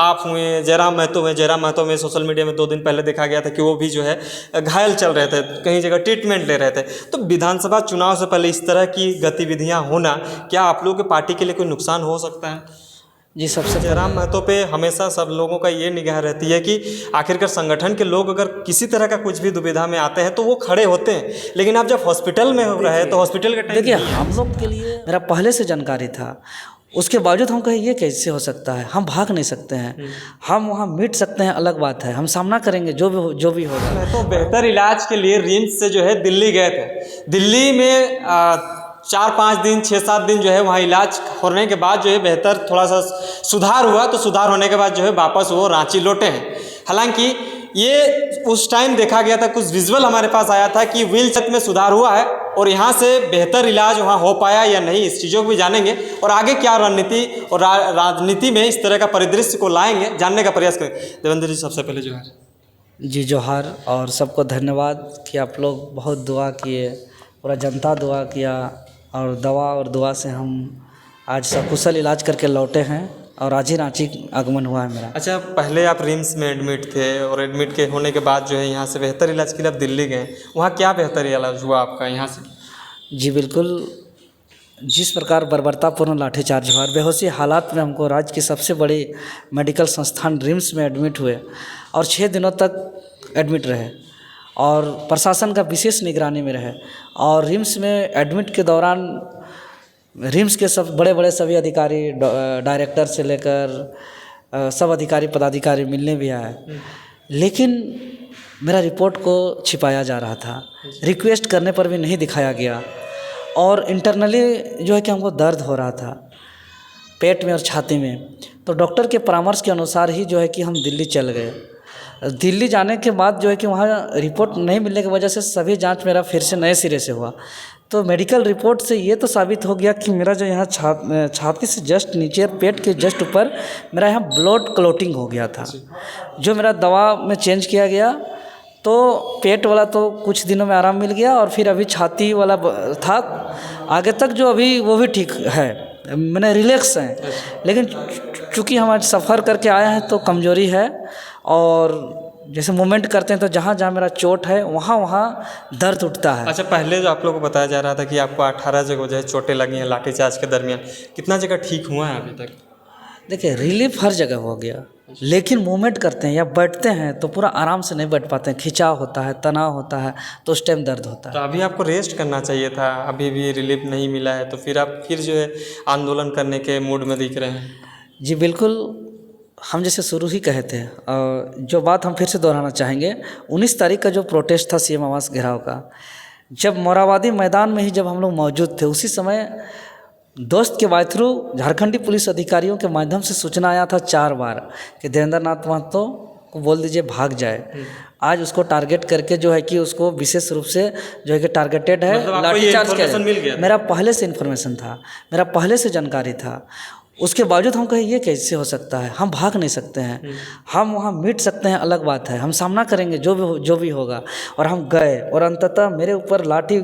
आप हुए, जयराम महतो हुए, जयराम महतो में सोशल मीडिया में 2 दिन पहले देखा गया था कि वो भी जो है घायल चल रहे थे, कहीं जगह ट्रीटमेंट ले रहे थे। तो विधानसभा चुनाव से पहले इस तरह की गतिविधियाँ होना क्या आप लोगों की पार्टी के लिए कोई नुकसान हो सकता है? जी, सबसे जयराम महतो पे हमेशा सब लोगों का ये निगाह रहती है कि आखिरकार संगठन के लोग अगर किसी तरह का कुछ भी दुविधा में आते हैं तो वो खड़े होते हैं, लेकिन आप जब हॉस्पिटल में हो रहे तो हॉस्पिटल का टाइम देखिए, हम लोग के लिए मेरा पहले से जानकारी था, उसके बावजूद हम कहें ये कैसे हो सकता है, हम भाग नहीं सकते हैं, हम वहाँ मिट सकते हैं अलग बात है, हम सामना करेंगे जो भी होगा। तो बेहतर इलाज के लिए रिम्स से जो है दिल्ली गए थे। दिल्ली में 4-5 दिन 6-7 दिन जो है वहाँ इलाज होने के बाद जो है बेहतर थोड़ा सा सुधार हुआ, तो सुधार होने के बाद जो है वापस वो रांची लौटे हैं। हालांकि ये उस टाइम देखा गया था, कुछ विजुअल हमारे पास आया था कि व्हीलचेयर में सुधार हुआ है और यहाँ से बेहतर इलाज वहाँ हो पाया या नहीं, इस चीज़ों को भी जानेंगे और आगे क्या रणनीति और राजनीति में इस तरह का परिदृश्य को लाएंगे, जानने का प्रयास करें। देवेंद्र जी, सबसे पहले जो है जी जोहार, और सबको धन्यवाद कि आप लोग बहुत दुआ किए, पूरा जनता दुआ किया और दवा और दुआ से हम आज सकुशल इलाज करके लौटे हैं और आज ही रांची आगमन हुआ है मेरा। अच्छा, पहले आप रिम्स में एडमिट थे और एडमिट के होने के बाद जो है यहाँ से बेहतर इलाज के लिए आप दिल्ली गए, वहाँ क्या बेहतर इलाज हुआ आपका यहाँ से? जी बिल्कुल, जिस प्रकार बर्बरतापूर्ण लाठीचार्ज हुआ, बेहोशी हालात में हमको राज्य की सबसे बड़ी मेडिकल संस्थान रिम्स में एडमिट हुए और 6 दिनों तक एडमिट रहे और प्रशासन का विशेष निगरानी में रहे। और रिम्स में एडमिट के दौरान रिम्स के सब बड़े बड़े सभी अधिकारी, डायरेक्टर से लेकर सब अधिकारी पदाधिकारी मिलने भी आए, लेकिन मेरा रिपोर्ट को छिपाया जा रहा था, रिक्वेस्ट करने पर भी नहीं दिखाया गया और इंटरनली जो है कि हमको दर्द हो रहा था पेट में और छाती में। तो डॉक्टर के परामर्श के अनुसार ही जो है कि हम दिल्ली चल गए। दिल्ली जाने के बाद जो है कि वहाँ रिपोर्ट नहीं मिलने की वजह से सभी जांच मेरा फिर से नए सिरे से हुआ। तो मेडिकल रिपोर्ट से ये तो साबित हो गया कि मेरा जो यहाँ छाती से जस्ट नीचे, पेट के जस्ट ऊपर मेरा यहाँ ब्लड क्लॉटिंग हो गया था, जो मेरा दवा में चेंज किया गया। तो पेट वाला तो कुछ दिनों में आराम मिल गया और फिर अभी छाती वाला था, आगे तक जो अभी वो भी ठीक है, मैंने रिलैक्स हैं। लेकिन चूँकि हम आज सफ़र करके आए हैं तो कमज़ोरी है और जैसे मूवमेंट करते हैं तो जहाँ जहाँ मेरा चोट है वहाँ वहाँ दर्द उठता है। अच्छा, पहले जो आप लोगों को बताया जा रहा था कि आपको 18 जगह जो है चोटें लगी हैं लाठीचार्ज के दरमियान, कितना जगह ठीक हुआ है अभी तक? देखिए, रिलीफ हर जगह हो गया, लेकिन मूवमेंट करते हैं या बैठते हैं तो पूरा आराम से नहीं बैठ पाते हैं, खिंचाव होता है, तनाव होता है, तो उस टाइम दर्द होता तो है। अभी आपको रेस्ट करना चाहिए था, अभी भी रिलीफ नहीं मिला है, तो फिर आप फिर जो है आंदोलन करने के मूड में दिख रहे हैं। जी बिल्कुल, हम जैसे शुरू ही कहे थे, जो बात हम फिर से दोहराना चाहेंगे, 19 तारीख का जो प्रोटेस्ट था सीएम आवास घेराव का, जब मोराबादी मैदान में ही जब हम लोग मौजूद थे, उसी समय दोस्त के थ्रू झारखंडी पुलिस अधिकारियों के माध्यम से सूचना आया था 4 बार कि देवेंद्र नाथ महतो को बोल दीजिए भाग जाए। आज उसको टारगेट करके जो है कि उसको विशेष रूप से जो है कि टारगेटेड है, मतलब लाठीचार्ज किया मिल गया? मेरा पहले से इन्फॉर्मेशन था, मेरा पहले से जानकारी था, उसके बावजूद हम कहें ये कैसे हो सकता है, हम भाग नहीं सकते हैं, हम वहाँ मिट सकते हैं अलग बात है, हम सामना करेंगे जो भी होगा। और हम गए और अंततः मेरे ऊपर लाठी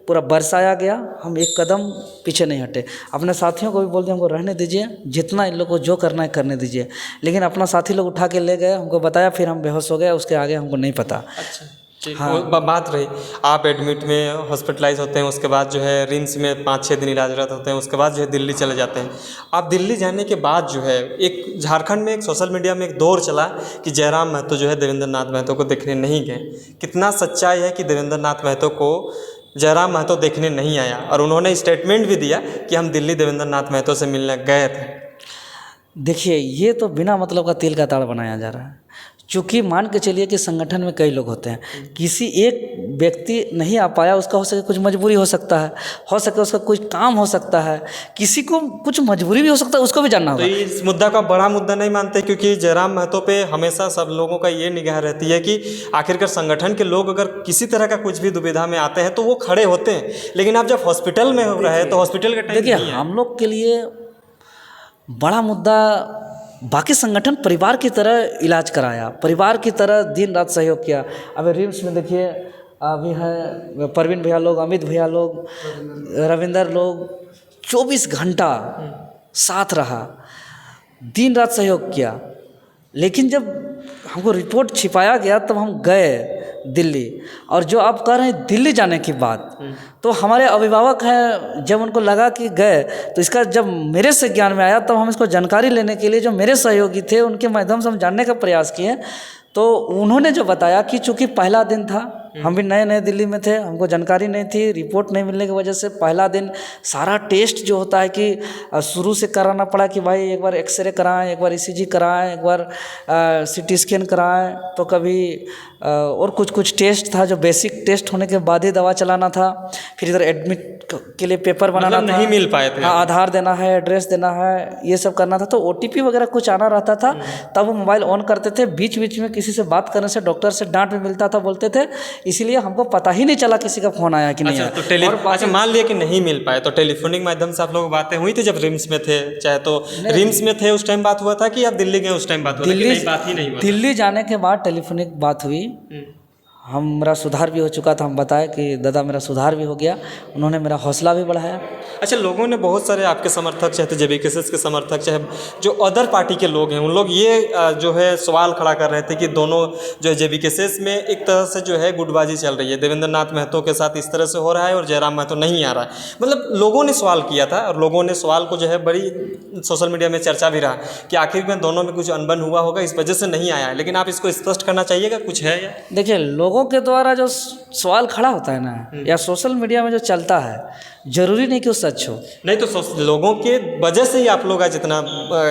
पूरा बरसाया गया, हम एक कदम पीछे नहीं हटे। अपने साथियों को भी बोल दिया हमको रहने दीजिए, जितना इन लोग को जो करना है करने दीजिए, लेकिन अपना साथी लोग उठा के ले गए, हमको बताया, फिर हम बेहोश हो गए, उसके आगे हमको नहीं पता। अच्छा, हाँ, बात रही आप एडमिट में हॉस्पिटलाइज होते हैं, उसके बाद जो है रिम्स में 5-6 दिन इलाजरत होते हैं, उसके बाद जो है दिल्ली चले जाते हैं। आप दिल्ली जाने के बाद जो है एक झारखंड में एक सोशल मीडिया में एक दौर चला कि जयराम महतो जो है देवेंद्र नाथ महतो को देखने नहीं गए। कितना सच्चाई है कि देवेंद्र नाथ महतो को जयराम महतो देखने नहीं आया और उन्होंने स्टेटमेंट भी दिया कि हम दिल्ली देवेंद्र नाथ महतो से मिलने गए थे? देखिए, ये तो बिना मतलब का तिल का ताड़ बनाया जा रहा है। चूँकि मान के चलिए कि संगठन में कई लोग होते हैं, किसी एक व्यक्ति नहीं आ पाया, उसका हो सके कुछ मजबूरी हो सकता है, हो सके उसका कुछ काम हो सकता है, किसी को कुछ मजबूरी भी हो सकता है, उसको भी जानना होगा। तो इस मुद्दा का बड़ा मुद्दा नहीं मानते, क्योंकि जयराम महतो पे हमेशा सब लोगों का ये निगाह रहती है कि आखिरकार संगठन के लोग अगर किसी तरह का कुछ भी दुविधा में आते हैं तो वो खड़े होते हैं, लेकिन आप जब हॉस्पिटल में हो रहे तो हॉस्पिटल का टाइम देखिए, नहीं है। हम लोग के लिए बड़ा मुद्दा, बाकी संगठन परिवार की तरह इलाज कराया, परिवार की तरह दिन रात सहयोग किया। अभी रिम्स में देखिए, अभी हैं परवीन भैया लोग, अमित भैया लोग, रविंदर लोग, 24 घंटा साथ रहा, दिन रात सहयोग किया। लेकिन जब हमको रिपोर्ट छिपाया गया तब हम गए दिल्ली, और जो आप कह रहे हैं दिल्ली जाने की बात, तो हमारे अभिभावक हैं, जब उनको लगा कि गए तो इसका जब मेरे से ज्ञान में आया तब हम इसको जानकारी लेने के लिए जो मेरे सहयोगी थे उनके माध्यम से हम जानने का प्रयास किए। तो उन्होंने जो बताया कि चूँकि पहला दिन था, हम भी नए नए दिल्ली में थे, हमको जानकारी नहीं थी, रिपोर्ट नहीं मिलने की वजह से पहला दिन सारा टेस्ट जो होता है कि शुरू से कराना पड़ा कि भाई एक बार एक्सरे कराएं, एक बार ईसीजी कराएं, एक बार सीटी स्कैन कराएं, तो कभी और कुछ टेस्ट था जो बेसिक टेस्ट होने के बाद ही दवा चलाना था। फिर इधर एडमिट के लिए पेपर बनाना मतलब था, नहीं मिल पाए थे। हाँ, आधार देना है, एड्रेस देना है, ये सब करना था। तो ओटीपी वगैरह कुछ आना रहता था, तब वो मोबाइल ऑन करते थे, बीच बीच में किसी से बात करने से डॉक्टर से डांट भी मिलता था, बोलते थे, इसीलिए हमको पता ही नहीं चला किसी का फ़ोन आया कि नहीं अच्छा, आया। तो अच्छा, मान लिया कि नहीं मिल पाए तो टेलीफोनिक माध्यम से आप लोग बातें हुई थी जब रिम्स में थे? चाहे तो रिम्स में थे उस टाइम बात हुआ था कि आप दिल्ली गए उस टाइम बात हुआ था कि नहीं, बात ही नहीं हुआ था? दिल्ली जाने के बाद टेलीफोनिक बात हुई, मेरा सुधार भी हो चुका था, हम बताए कि दादा मेरा सुधार भी हो गया, उन्होंने मेरा हौसला भी बढ़ाया। अच्छा, लोगों ने बहुत सारे आपके समर्थक, चाहे तो जेबीकेएस के समर्थक, चाहे जो अदर पार्टी के लोग हैं, उन लोग ये जो है सवाल खड़ा कर रहे थे कि दोनों जो है जेबीकेएस में एक तरह से जो है गुटबाजी चल रही है, देवेंद्र नाथ महतो के साथ इस तरह से हो रहा है और जयराम महतो नहीं आ रहा है। मतलब लोगों ने सवाल किया था और लोगों ने सवाल को जो है बड़ी सोशल मीडिया में चर्चा भी रहा कि आखिर में दोनों में कुछ अनबन हुआ होगा, इस वजह से नहीं आया है। लेकिन आप इसको स्पष्ट करना चाहिएगा, कुछ है या? देखिए, लोगों के द्वारा जो सवाल खड़ा होता है ना, या सोशल मीडिया में जो चलता है, जरूरी नहीं कि वो सच हो। नहीं तो लोगों के वजह से ही आप लोग आज इतना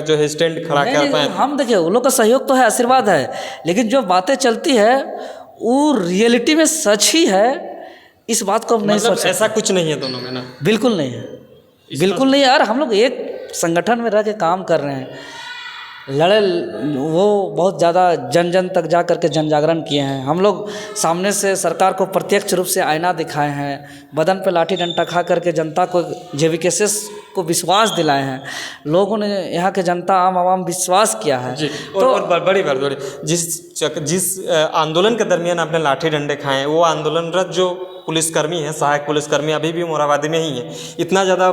जो है स्टैंड खड़ा कर पाए। हम देखिए, उन लोग का सहयोग तो है, आशीर्वाद है, लेकिन जो बातें चलती है वो रियलिटी में सच ही है, इस बात को हम नहीं सोच सकते। ऐसा कुछ नहीं है दोनों में ना? बिल्कुल नहीं है, बिल्कुल नहीं है यार। हम लोग एक संगठन में रह के काम कर रहे हैं, लड़े, वो बहुत ज़्यादा जन जन तक जा कर के जन जागरण किए हैं। हम लोग सामने से सरकार को प्रत्यक्ष रूप से आईना दिखाए हैं, बदन पे लाठी डंडा खा करके जनता को, जेबीकेएस को विश्वास दिलाए हैं। लोगों ने, यहाँ के जनता, आम आवाम विश्वास किया है जी। और बड़ी जिस आंदोलन के दरमियान आपने लाठी डंडे खाए, वो आंदोलनरत जो पुलिसकर्मी है, सहायक पुलिसकर्मी, अभी भी मोराबादी में ही है। इतना ज़्यादा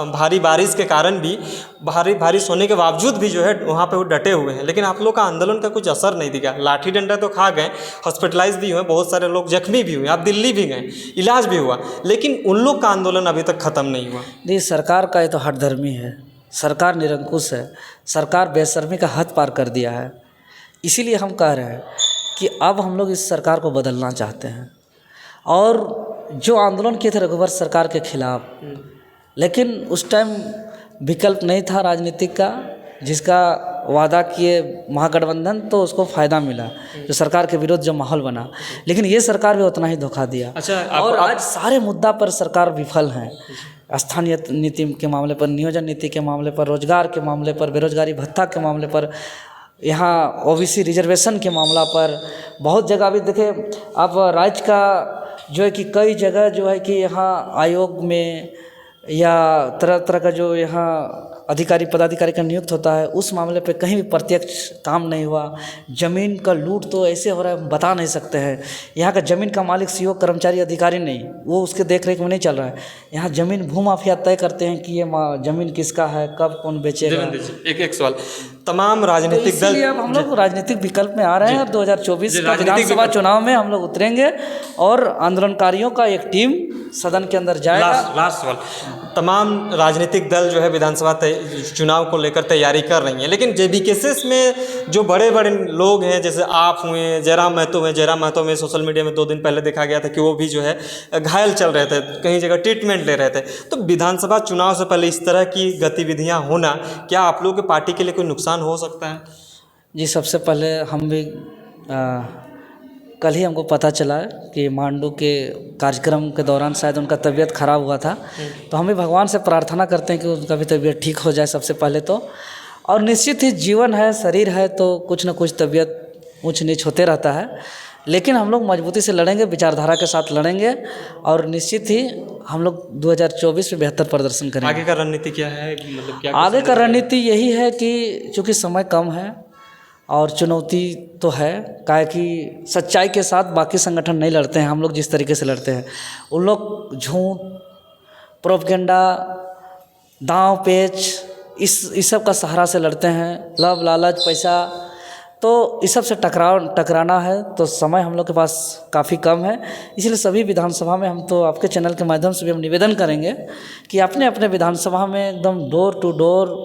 भारी बारिश के कारण भी, भारी बारिश होने के बावजूद भी जो है वहाँ पे वो डटे हुए हैं, लेकिन आप लोग का आंदोलन का कुछ असर नहीं दिखा। लाठी डंडा तो खा गए, हॉस्पिटलाइज भी हुए, बहुत सारे लोग जख्मी भी हुए, आप दिल्ली भी गए, इलाज भी हुआ, लेकिन उन लोग का आंदोलन अभी तक ख़त्म नहीं हुआ। नहीं, सरकार का ये तो हठधर्मी है, सरकार निरंकुश है, सरकार बेशर्मी का हद पार कर दिया है। इसीलिए हम कह रहे हैं कि अब हम लोग इस सरकार को बदलना चाहते हैं। और जो आंदोलन किए थे रघुवर सरकार के खिलाफ, लेकिन उस टाइम विकल्प नहीं था राजनीतिक का, जिसका वादा किए महागठबंधन, तो उसको फ़ायदा मिला, जो सरकार के विरोध जो माहौल बना। लेकिन ये सरकार भी उतना ही धोखा दिया। अच्छा, और आज सारे मुद्दा पर सरकार विफल हैं। स्थानीय नीति के मामले पर, नियोजन नीति के मामले पर, रोजगार के मामले पर, बेरोजगारी भत्ता के मामले पर, यहाँ ओबीसी रिजर्वेशन के मामला पर, बहुत जगह भी देखे। अब राज्य का जो है कि कई जगह जो है कि यहाँ आयोग में या तरह तरह का जो यहाँ अधिकारी पदाधिकारी का नियुक्त होता है, उस मामले पे कहीं भी प्रत्यक्ष काम नहीं हुआ। ज़मीन का लूट तो ऐसे हो रहा है, बता नहीं सकते हैं। यहाँ का ज़मीन का मालिक सीईओ, कर्मचारी, अधिकारी नहीं, वो उसके देखरेख में नहीं चल रहा है। यहाँ ज़मीन भूमाफिया तय करते हैं कि ये ज़मीन किसका है, कब कौन बेचेगा। एक सवाल, तमाम राजनीतिक दल, अब हम लोग राजनीतिक विकल्प में आ रहे हैं और 2024 का विधानसभा चुनाव में हम लोग उतरेंगे और आंदोलनकारियों का एक टीम सदन के अंदर जाएगा। लास्ट सवाल, तमाम राजनीतिक दल जो है विधानसभा चुनाव को लेकर तैयारी कर रही हैं, लेकिन जेबीकेएस में जो बड़े बड़े लोग हैं, जैसे आप हुए, जयराम महतो हैं, जयराम महतो में सोशल मीडिया में 2 दिन पहले देखा गया था कि वो भी जो है घायल चल रहे थे, कहीं जगह ट्रीटमेंट ले रहे थे। तो विधानसभा चुनाव से पहले इस तरह की गतिविधियाँ होना, क्या आप लोगों की पार्टी के लिए कोई नुकसान हो सकता है? जी, सबसे पहले हम भी कल ही हमको पता चला कि मांडू के कार्यक्रम के दौरान शायद उनका तबीयत ख़राब हुआ था, तो हम भी भगवान से प्रार्थना करते हैं कि उनका भी तबीयत ठीक हो जाए सबसे पहले तो। और निश्चित ही जीवन है, शरीर है, तो कुछ ना कुछ तबीयत ऊंच नीच होते रहता है, लेकिन हम लोग मजबूती से लड़ेंगे, विचारधारा के साथ लड़ेंगे और निश्चित ही हम लोग 2024 में बेहतर प्रदर्शन करेंगे। आगे का रणनीति क्या है, मतलब क्या आगे का रणनीति यही है कि चूँकि समय कम है और चुनौती तो है, काहे कि सच्चाई के साथ बाकी संगठन नहीं लड़ते हैं, हम लोग जिस तरीके से लड़ते हैं। उन लोग झूठ, प्रोपगेंडा, दांव पेच, इस सब का सहारा से लड़ते हैं। लव, लालच, पैसा, तो इस सब से टकराना है तो समय हम लोग के पास काफ़ी कम है, इसलिए सभी विधानसभा में हम तो आपके चैनल के माध्यम से भी हम निवेदन करेंगे कि अपने अपने विधानसभा में एकदम डोर टू डोर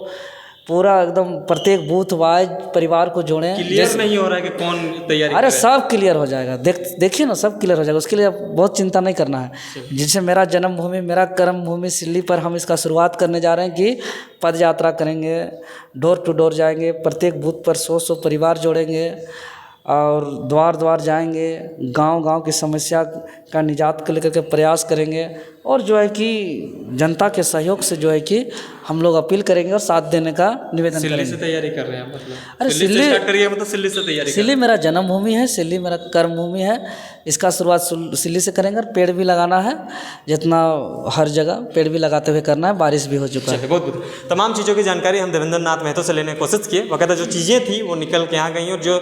पूरा एकदम प्रत्येक बूथ वाइज परिवार को जोड़ें। क्लियर नहीं हो रहा है कि कौन तैयारी अरे करे। सब क्लियर हो जाएगा, देखिए ना, सब क्लियर हो जाएगा, उसके लिए बहुत चिंता नहीं करना है। जिससे मेरा जन्मभूमि मेरा कर्मभूमि सिल्ली पर हम इसका शुरुआत करने जा रहे हैं कि पद यात्रा करेंगे, डोर टू डोर जाएंगे, प्रत्येक बूथ पर 100 परिवार जोड़ेंगे और द्वार द्वार जाएंगे, गांव-गांव की समस्या का निजात को लेकर के प्रयास करेंगे और जो है कि जनता के सहयोग से जो है कि हम लोग अपील करेंगे और साथ देने का निवेदन सिल्ली करेंगे। से तैयारी कर रहे हैं मतलब? अरे सिल्ली से स्टार्ट करिए, मतलब सिल्ली से तैयारी सिल्ली मेरा जन्मभूमि है, सिल्ली मेरा कर्मभूमि है, इसका शुरुआत सिल्ली से करेंगे और पेड़ भी लगाना है, जितना हर जगह पेड़ भी लगाते हुए करना है, बारिश भी हो चुका है। बहुत बहुत तमाम चीज़ों की जानकारी हम देवेंद्र नाथ महतो से लेने की कोशिश किए, वक़्त जो चीज़ें थी वो निकल के यहाँ गई और जो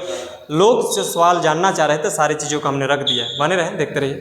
लोग जो सवाल जानना चाह रहे थे सारी चीज़ों को हमने रख दिया है। बने रहें, देखते रहिए।